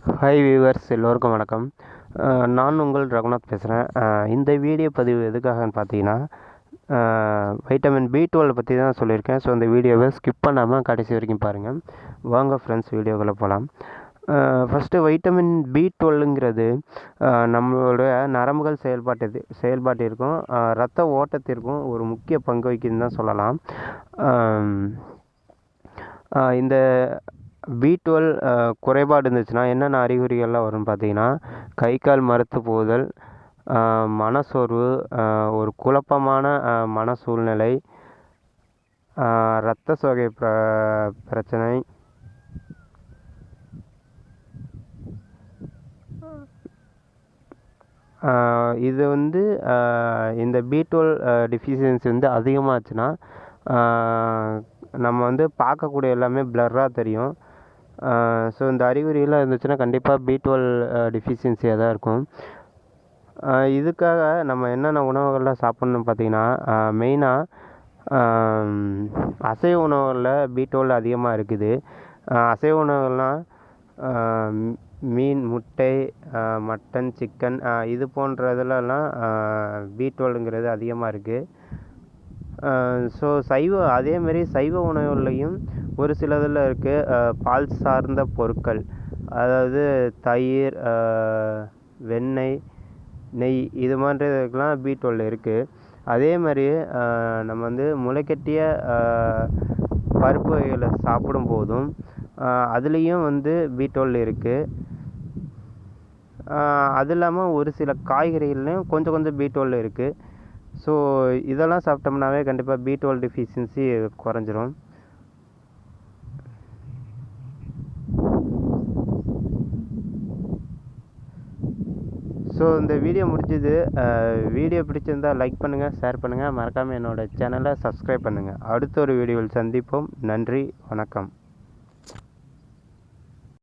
Hi viewers, எல்லோருக்கும் வணக்கம். நான் உங்கள் ரகுநாத் பேசுகிறேன். இந்த வீடியோ பதிவு எதுக்காகன்னு பார்த்தீங்கன்னா, வைட்டமின் B12 பற்றி தான் சொல்லியிருக்கேன். ஸோ இந்த வீடியோவை ஸ்கிப் பண்ணாமல் கடைசி வரைக்கும் பாருங்கள். வாங்க ஃப்ரெண்ட்ஸ், வீடியோக்குள்ளே போகலாம். ஃபஸ்ட்டு வைட்டமின் B12ங்கிறது நம்மளோட நரம்புகள் செயல்பாட்டிற்கும் இரத்த ஓட்டத்திற்கும் ஒரு முக்கிய பங்கு வகிக்குதுன்னு தான் சொல்லலாம். இந்த B12 குறைபாடு இருந்துச்சுன்னா என்னென்ன அறிகுறிகள்லாம் வரும்னு பார்த்தீங்கன்னா, கை கால் மரத்து போதல், மனசோர்வு, ஒரு குழப்பமான மன சூழ்நிலை, இரத்த சோகை பிரச்சனை, இது இந்த B12 டிஃபிஷியன்சி அதிகமாச்சுன்னா நம்ம பார்க்கக்கூடிய எல்லாமே பிளர்ராக தெரியும். ஸோ இந்த அறிகுறியெல்லாம் இருந்துச்சுன்னா கண்டிப்பாக B12 டிஃபிஷியன்சியாக தான் இருக்கும். இதுக்காக நம்ம என்னென்ன உணவுகள்லாம் சாப்பிட்ணுன்னு பார்த்தீங்கன்னா, மெயினாக அசைவ உணவுகளில் B12 அதிகமாக இருக்குது. அசைவ உணவுகள்னால் மீன், முட்டை, மட்டன், சிக்கன், இது போன்றதுலலாம் B12ங்கிறது அதிகமாக இருக்குது. ஸோ அதேமாரி சைவ உணவுகள்லையும் ஒரு சிலதில் இருக்குது பால் சார்ந்த பொருட்கள், அதாவது தயிர், வெண்ணெய், நெய், இது மாதிரிதுக்கெலாம் B12 இருக்குது. அதே மாதிரி நம்ம முளைக்கட்டிய பருப்பு வகைகளை சாப்பிடும் போதும் அதுலேயும் B12 இருக்குது. அது இல்லாமல் ஒரு சில காய்கறிகள்லையும் கொஞ்சம் B12 இருக்குது. ஸோ இதெல்லாம் சாப்பிட்டோம்னாவே கண்டிப்பாக B12 டிஃபிஷியன்சி குறைஞ்சிரும். ஸோ இந்த வீடியோ முடிஞ்சது. வீடியோ பிடிச்சிருந்தால் லைக் பண்ணுங்கள், ஷேர் பண்ணுங்கள், மறக்காமல் என்னோடய சேனலை சப்ஸ்கிரைப் பண்ணுங்கள். அடுத்த ஒரு வீடியோவில் சந்திப்போம். நன்றி, வணக்கம்.